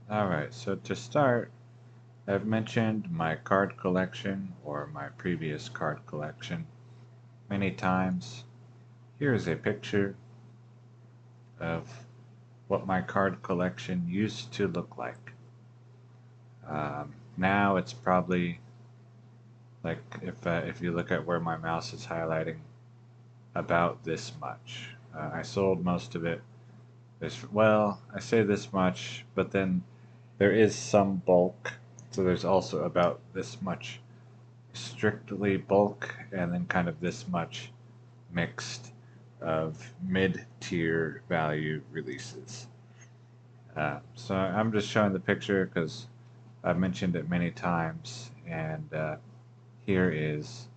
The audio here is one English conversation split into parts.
Alright, so to start, I've mentioned my card collection or my previous card collection many times. Here is a picture of what my card collection used to look like. Now it's probably like if you look at where my mouse is highlighting, about this much. I sold most of it. Well, I say this much, but then there is some bulk, so there's also about this much strictly bulk, and then kind of this much mixed of mid-tier value releases. So I'm just showing the picture because I've mentioned it many times, and here is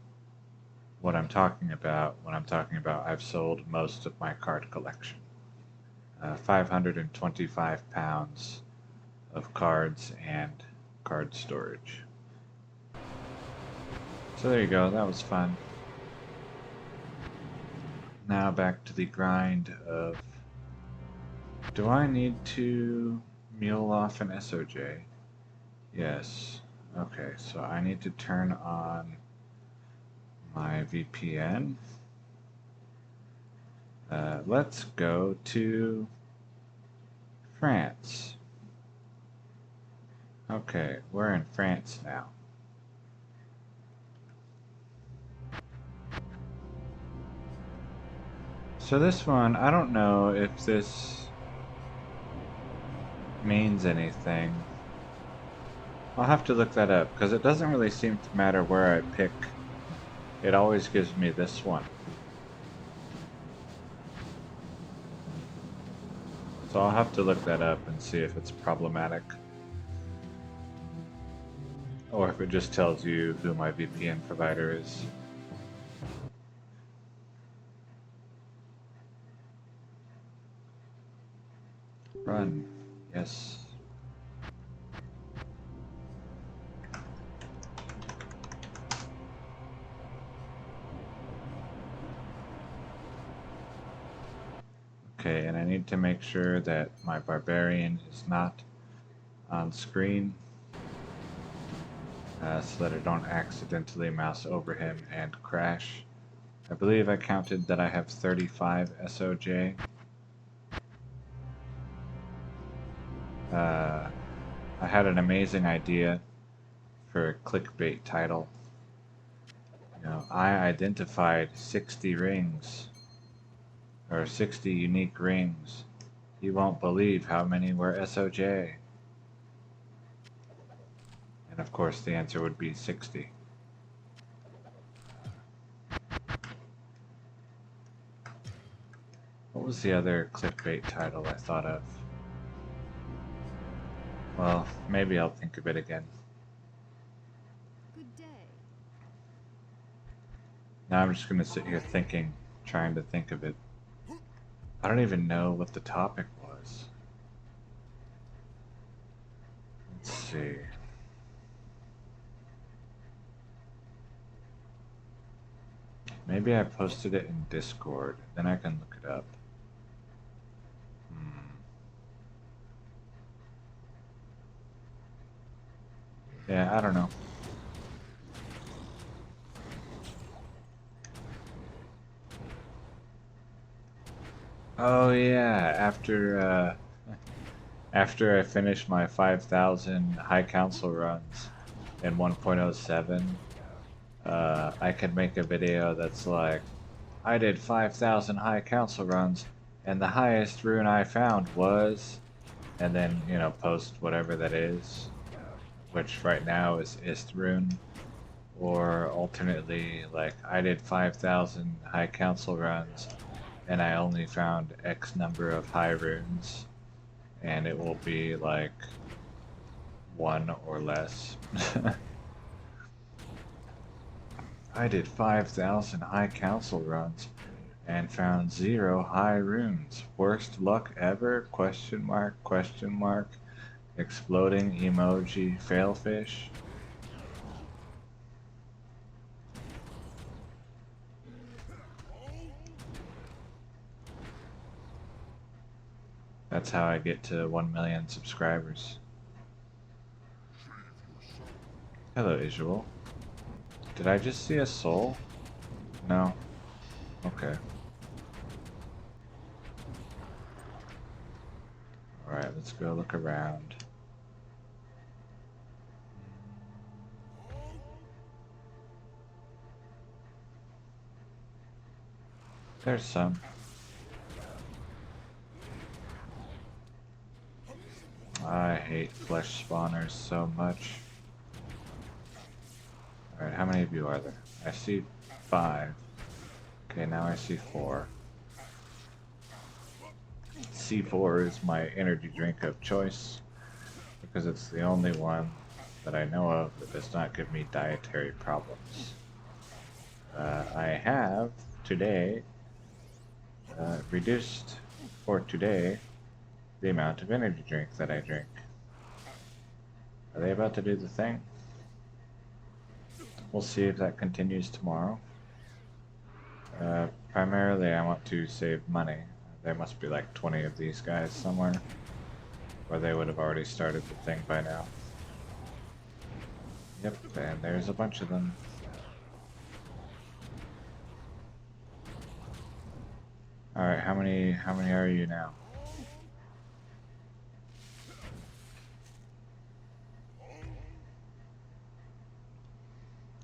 what I'm talking about when I'm talking about I've sold most of my card collection. 525 pounds of cards and card storage. So there you go, that was fun. Now back to the grind of, do I need to mule off an SOJ? Yes. Okay, so I need to turn on my VPN. Let's go to France. Okay, we're in France now. So this one, I don't know if this means anything. I'll have to look that up, because it doesn't really seem to matter where I pick. It always gives me this one. So I'll have to look that up and see if it's problematic. Or if it just tells you who my VPN provider is. Run. Yes. Okay, and I need to make sure that my barbarian is not on screen, so that I don't accidentally mouse over him and crash. I believe I counted that I have 35 SOJ. I had an amazing idea for a clickbait title. You know, I identified 60 rings, or 60 unique rings. You won't believe how many were SOJ. And of course the answer would be 60. What was the other clickbait title I thought of? Well, maybe I'll think of it again. Good day. Now I'm just gonna sit here thinking, trying to think of it. I don't even know what the topic was. Let's see. Maybe I posted it in Discord, then I can look it up. Yeah, I don't know. Oh yeah, after I finish my 5,000 High Council runs in 1.07, I can make a video that's like, I did 5,000 High Council runs, and the highest rune I found was, and then, you know, post whatever that is, which right now is Ist rune, or alternately, like, I did 5,000 High Council runs, and I only found X number of high runes, and it will be like 1 or less. I did 5,000 High Council runs and found 0 high runes. Worst luck ever? Question mark, question mark. Exploding emoji failfish. That's how I get to 1 million subscribers. Hello, Isual. Did I just see a soul? No. Okay. Alright, let's go look around. There's some. I hate flesh spawners so much. Alright, how many of you are there? I see 5. Okay, now I see 4. C4 is my energy drink of choice because it's the only one that I know of that does not give me dietary problems. I have today reduced for today the amount of energy drink that I drink. Are they about to do the thing? We'll see if that continues tomorrow. Primarily I want to save money. There must be like 20 of these guys somewhere, or they would have already started the thing by now. Yep, and there's a bunch of them. Alright, how many are you now?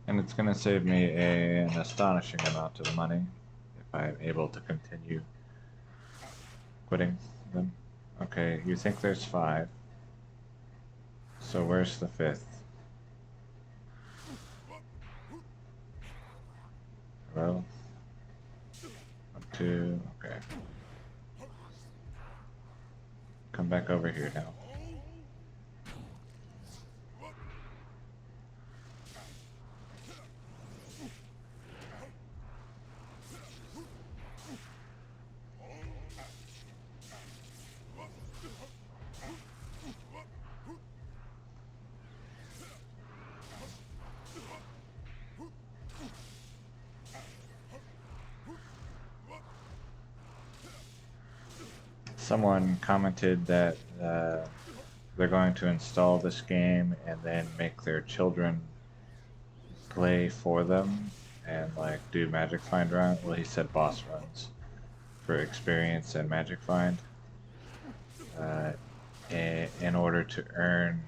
And it's going to save me an astonishing amount of money if I'm able to continue quitting them. Okay, you think there's 5. So where's the 5th? Hello? Up to... okay. Come back over here now. Someone commented that they're going to install this game and then make their children play for them and like do Magic Find run. Well, he said boss runs for experience and Magic Find in order to earn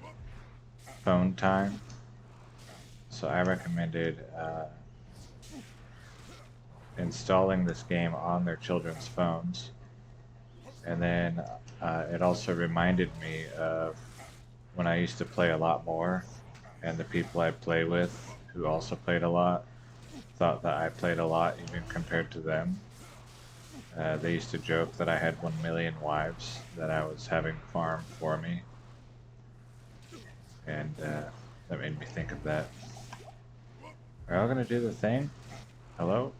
phone time. So I recommended installing this game on their children's phones. And then it also reminded me of when I used to play a lot more, and the people I play with, who also played a lot, thought that I played a lot even compared to them. They used to joke that I had 1 million wives that I was having farm for me. And that made me think of that. Are y'all gonna do the thing? Hello?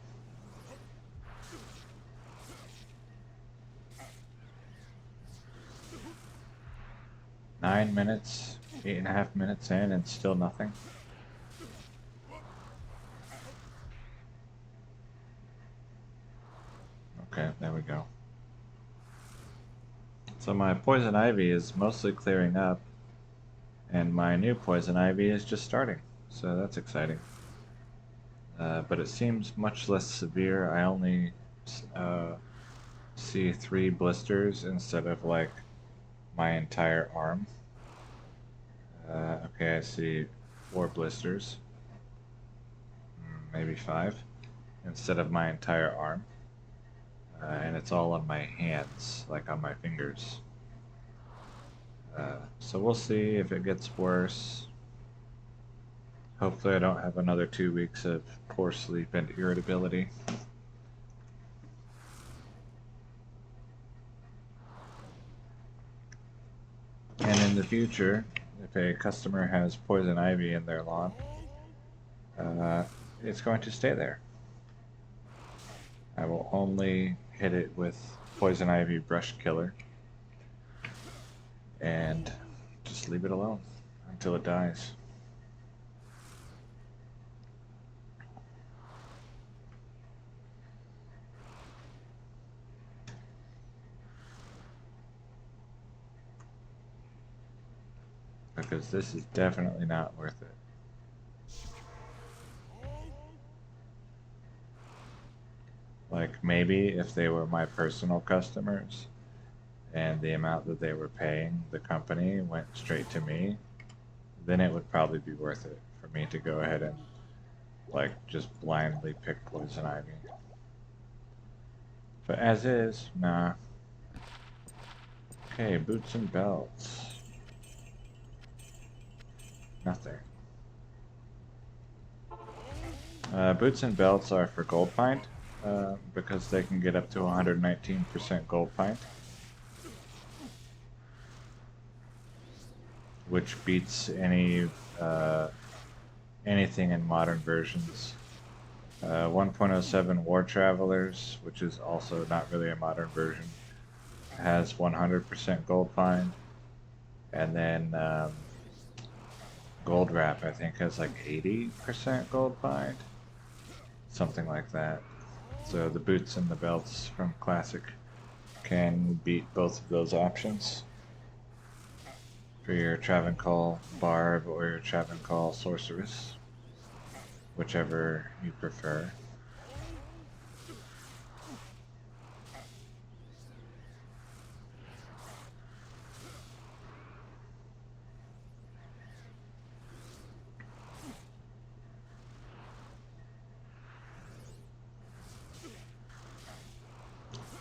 Nine minutes, 8.5 minutes in, and still nothing. Okay, there we go. So my poison ivy is mostly clearing up, and my new poison ivy is just starting, so that's exciting. But it seems much less severe. I only see 3 blisters instead of like my entire arm. Okay, I see 4 blisters, maybe 5, instead of my entire arm. And it's all on my hands, like on my fingers. So we'll see if it gets worse. Hopefully I don't have another 2 weeks of poor sleep and irritability. And in the future, if a customer has poison ivy in their lawn, it's going to stay there. I will only hit it with poison ivy brush killer and just leave it alone until it dies. Because this is definitely not worth it. Like maybe if they were my personal customers and the amount that they were paying the company went straight to me, then it would probably be worth it for me to go ahead and like just blindly pick poison ivy. But as is, nah. Okay, boots and belts. Nothing. Boots and belts are for gold pint, because they can get up to 119% gold pint, which beats anything in modern versions. 1.07 War Travelers, which is also not really a modern version, has 100% gold pint, and then Gold Wrap I think has like 80% gold pint, something like that. So the boots and the belts from Classic can beat both of those options for your Travancore Barb or your Travancore Sorceress, whichever you prefer.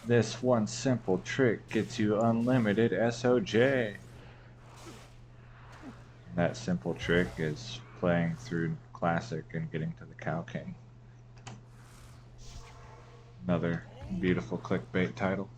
This one simple trick gets you unlimited SOJ. That simple trick is playing through Classic and getting to the Cow King. Another beautiful clickbait title.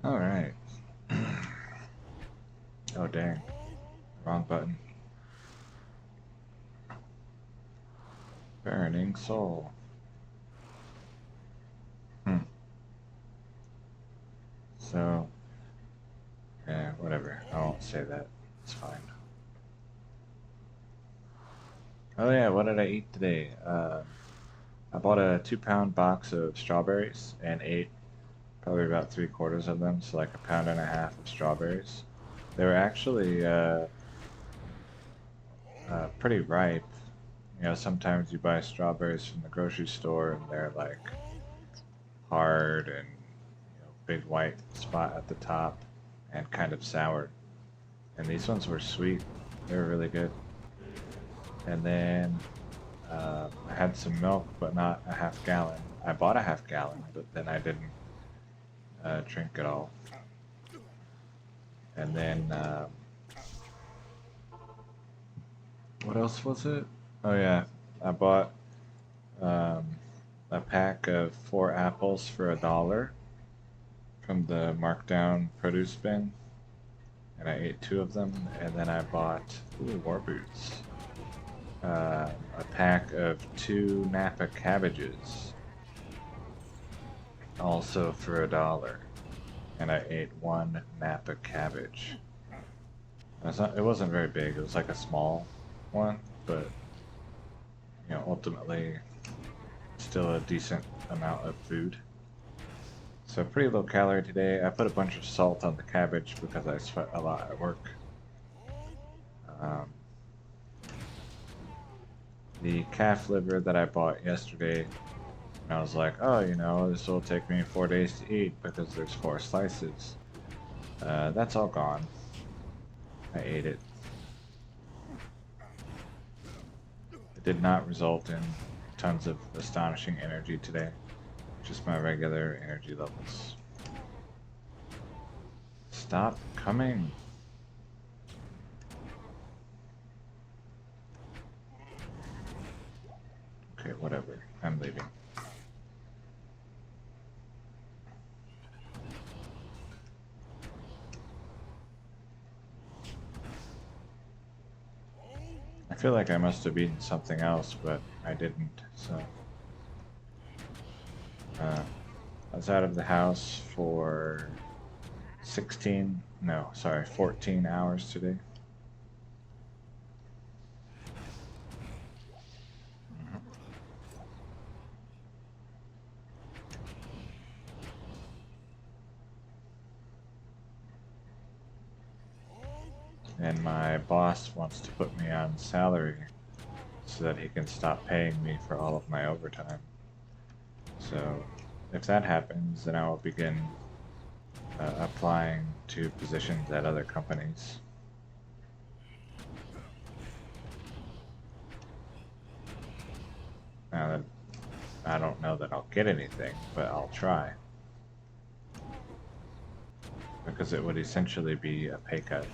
Alright. Oh dang. Wrong button. Burning Soul. So, yeah, whatever. I won't say that. It's fine. Oh yeah, what did I eat today? I bought a 2-pound box of strawberries and ate probably about 3/4 of them, so like 1.5 pounds of strawberries. They were actually pretty ripe. You know, sometimes you buy strawberries from the grocery store and they're like hard and big white spot at the top and kind of sour. And these ones were sweet. They were really good. And then I had some milk, but not a half gallon. I bought a half gallon, but then I didn't drink it all. And then what else was it? Oh yeah, I bought a pack of 4 apples for $1 from the markdown produce bin, and I ate 2 of them. And then I bought war boots, a pack of 2 Napa cabbages, also for $1, and I ate 1 Napa cabbage. It wasn't very big. It was like a small one, but ultimately still a decent amount of food. So pretty low calorie today. I put a bunch of salt on the cabbage because I sweat a lot at work. The calf liver that I bought yesterday, and I was like, oh, this will take me 4 days to eat because there's 4 slices. That's all gone. I ate it. It did not result in tons of astonishing energy today. Just my regular energy levels. Stop coming. Okay, whatever. I'm leaving. I feel like I must have eaten something else, but I didn't, so... I was out of the house for 14 hours today. And my boss wants to put me on salary so that he can stop paying me for all of my overtime. So if that happens, then I will begin applying to positions at other companies. Now that I don't know that I'll get anything, but I'll try. Because it would essentially be a pay cut.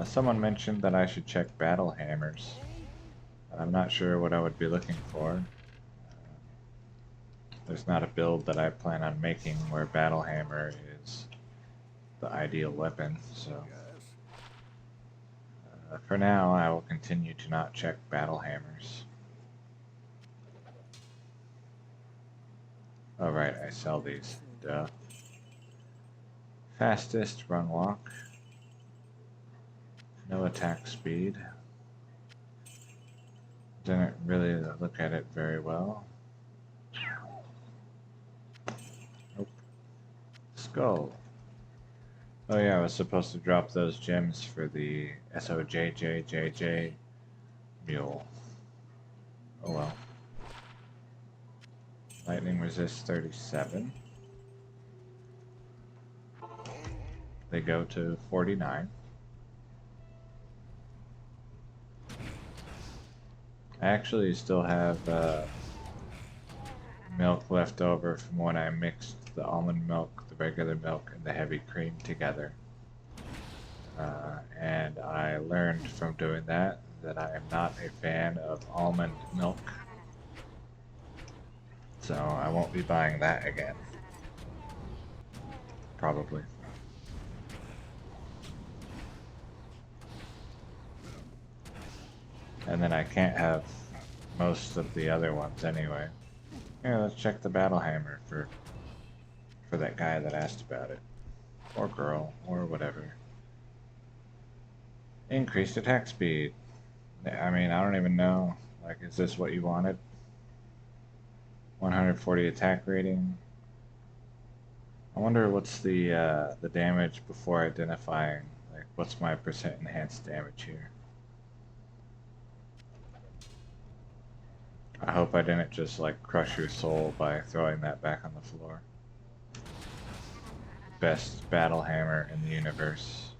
Someone mentioned that I should check battle hammers. I'm not sure what I would be looking for. There's not a build that I plan on making where battle hammer is the ideal weapon, so for now I will continue to not check battle hammers. Oh right, I sell these. Duh. Fastest run walk. No attack speed. Didn't really look at it very well. Nope. Skull. Oh yeah, I was supposed to drop those gems for the XXsoj mule. Oh well. Lightning resist 37. They go to 49. I actually still have milk left over from when I mixed the almond milk, the regular milk, and the heavy cream together. And I learned from doing that I am not a fan of almond milk. So I won't be buying that again. Probably. And then I can't have most of the other ones anyway. Yeah, let's check the battle hammer for that guy that asked about it. Or girl, or whatever. Increased attack speed. I mean, I don't even know. Like, is this what you wanted? 140 attack rating. I wonder what's the damage before identifying. Like, what's my percent enhanced damage here? I hope I didn't just like crush your soul by throwing that back on the floor. Best battle hammer in the universe.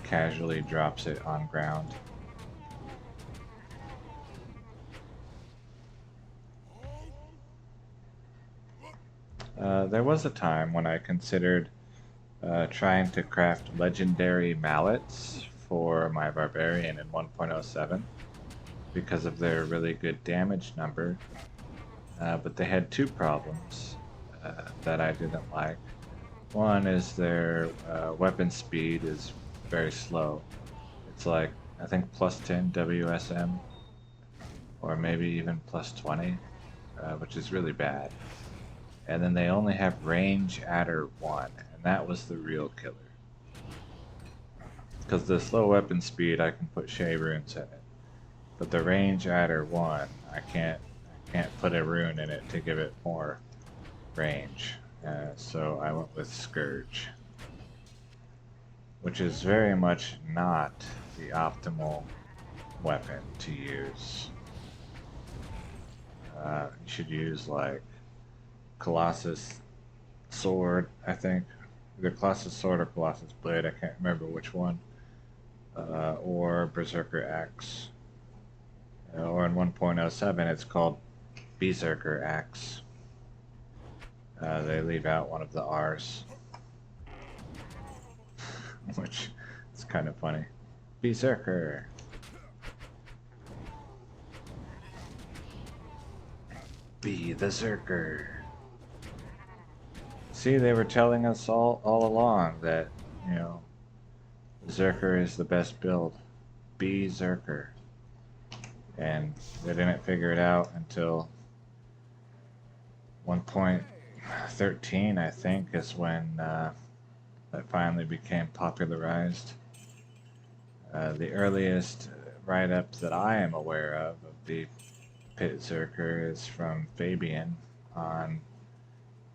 Casually drops it on ground. There was a time when I considered trying to craft legendary mallets for my barbarian in 1.07 because of their really good damage number, but they had two problems that I didn't like. One is their weapon speed is very slow. It's like, I think plus 10 WSM, or maybe even plus 20, which is really bad. And then they only have range adder 1, and that was the real killer. Because the slow weapon speed, I can put Shea runes in it. But the range adder 1, I can't put a rune in it to give it more range. So I went with Scourge, which is very much not the optimal weapon to use. You should use like Colossus Sword, I think. Either Colossus Sword or Colossus Blade, I can't remember which one. Or Berserker Axe. Or in 1.07, it's called Berserker Axe. They leave out one of the R's, which is kind of funny. Berserker. Be the Zerker. See, they were telling us all along that, you know, Zerker is the best build. Be Zerker. And they didn't figure it out until 1.13, I think, is when that finally became popularized. The earliest write-up that I am aware of the Pit Zerker is from Fabian on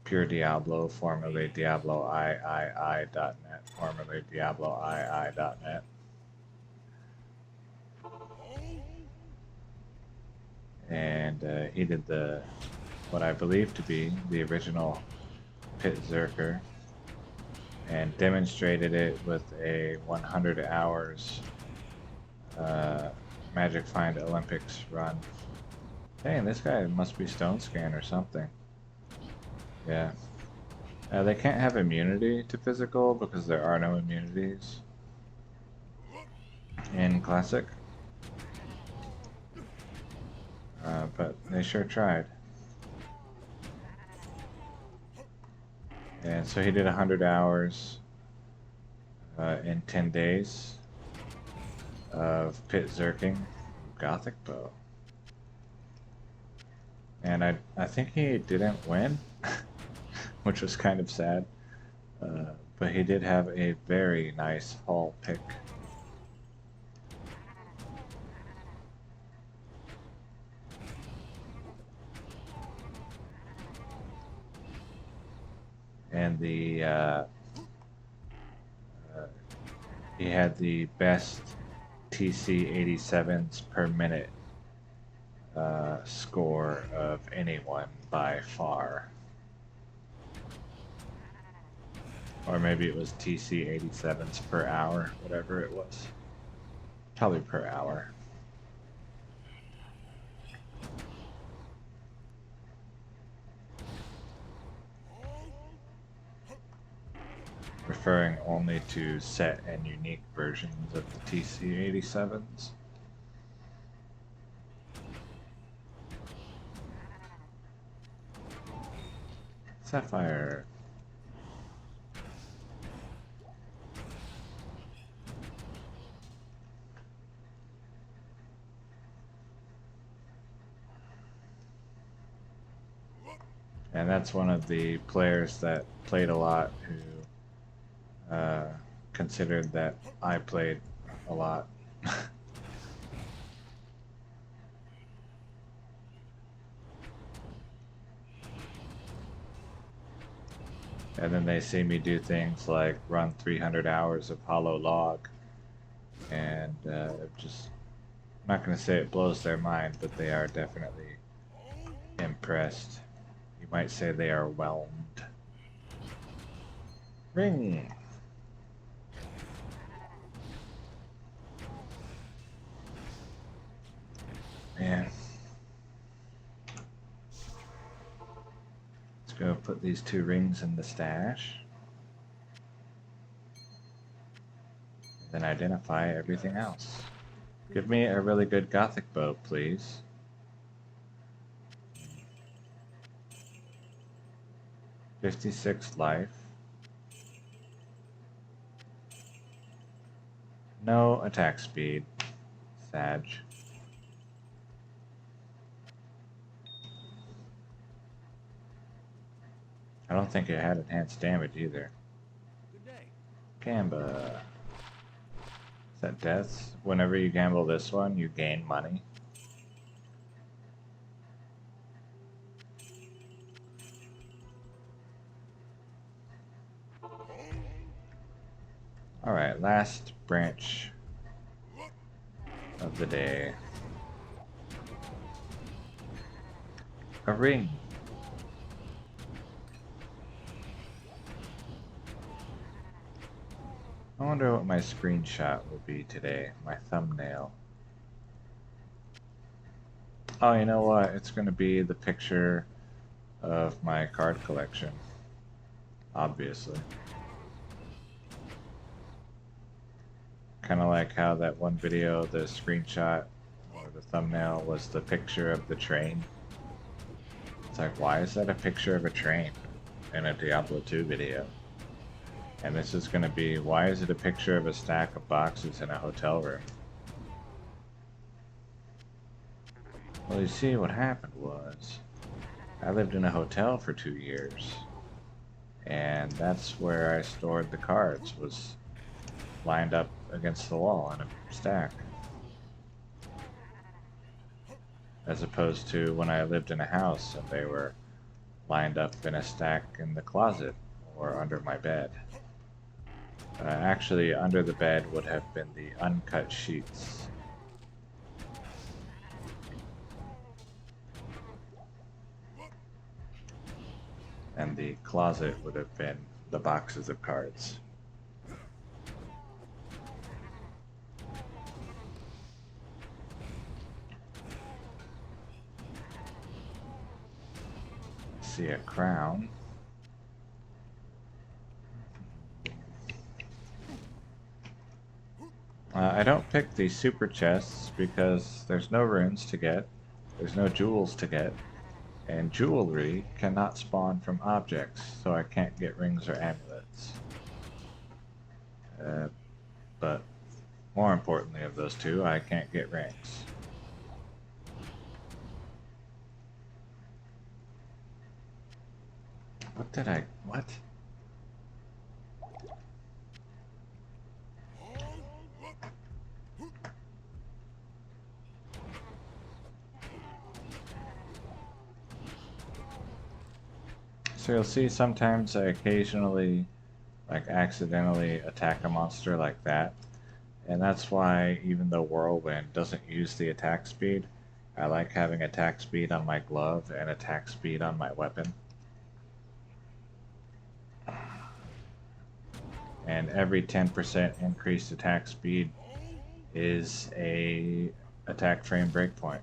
Pure Diablo, formerly DiabloIII.net, formerly DiabloII.net. And he did what I believe to be the original Pit Zerker and demonstrated it with a 100 hours Magic Find Olympics run. Dang, this guy must be Stone Scan or something. Yeah. They can't have immunity to physical because there are no immunities in Classic. But they sure tried. And so he did 100 hours in 10 days of Pit Zerking Gothic Bow. And I think he didn't win, which was kind of sad. But he did have a very nice haul pick. And he had the best TC 87s per minute score of anyone by far. Or maybe it was TC 87s per hour, whatever it was. Probably per hour. Referring only to set and unique versions of the TC 87s. Sapphire. And that's one of the players that played a lot who considered that I played a lot. And then they see me do things like run 300 hours of Hollow Log, and just, I'm not going to say it blows their mind, but they are definitely impressed. You might say they are whelmed. Ring! Man. Let's go put these 2 rings in the stash. And then identify everything else. Give me a really good Gothic bow, please. $56 life. No attack speed. Sag. I don't think it had enhanced damage either. Good day. Gamba. Is that deaths? Whenever you gamble this one, you gain money. Alright, last branch of the day. A ring. I wonder what my screenshot will be today, my thumbnail. Oh, you know what? It's going to be the picture of my card collection, obviously. Kind of like how that one video, the screenshot or the thumbnail was the picture of the train. It's like, why is that a picture of a train in a Diablo 2 video? And this is going to be, why is it a picture of a stack of boxes in a hotel room? Well, you see, what happened was, I lived in a hotel for 2 years, and that's where I stored the cards, was lined up against the wall in a stack. As opposed to when I lived in a house and they were lined up in a stack in the closet or under my bed. Actually, under the bed would have been the uncut sheets. And the closet would have been the boxes of cards. See a crown. I don't pick the super chests because there's no runes to get, there's no jewels to get, and jewelry cannot spawn from objects, so I can't get rings or amulets. But more importantly of those two, I can't get rings. What? So you'll see sometimes I occasionally, like, accidentally attack a monster like that. And that's why, even though Whirlwind doesn't use the attack speed, I like having attack speed on my glove and attack speed on my weapon. And every 10% increased attack speed is a attack frame breakpoint.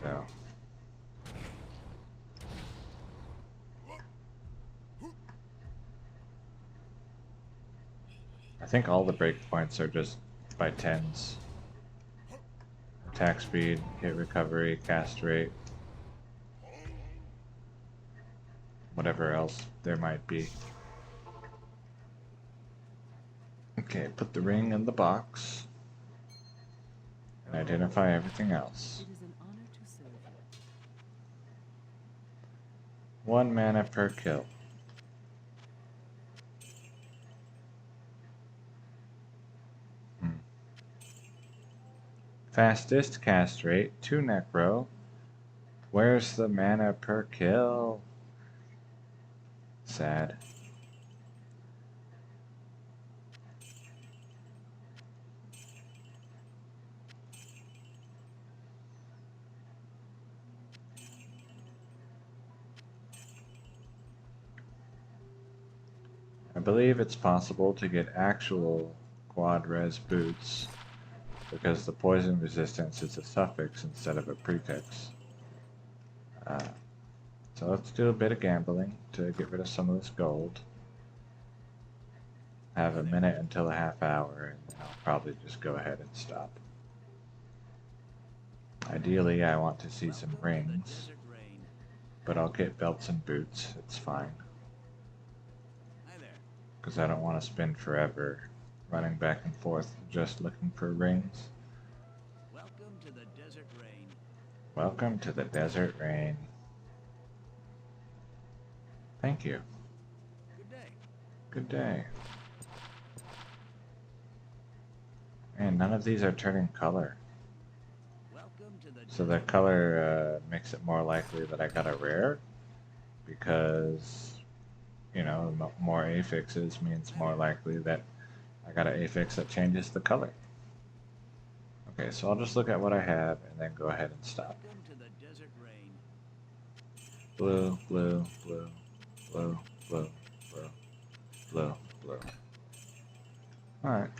So I think all the breakpoints are just by tens. Attack speed, hit recovery, cast rate, whatever else there might be. Okay, put the ring in the box and identify everything else. It is an honor to serve you. 1 mana per kill. Fastest cast rate, 2 necro. Where's the mana per kill? Sad. I believe it's possible to get actual quad res boots because the poison resistance is a suffix instead of a prefix. So let's do a bit of gambling to get rid of some of this gold. Have a minute until a half hour, and then I'll probably just go ahead and stop. Ideally, I want to see some rings, but I'll get belts and boots, it's fine. Because I don't want to spend forever running back and forth just looking for rings. Welcome to the desert rain. Welcome to the desert rain. Thank you. Good day. Good day. And none of these are turning color. Welcome to the So the color makes it more likely that I got a rare, because, you know, more affixes means more likely that I got an affix that changes the color. Okay, so I'll just look at what I have and then go ahead and stop. Welcome to the desert rain. Blue, blue, blue, blue, blue, blue, blue, blue. Alright.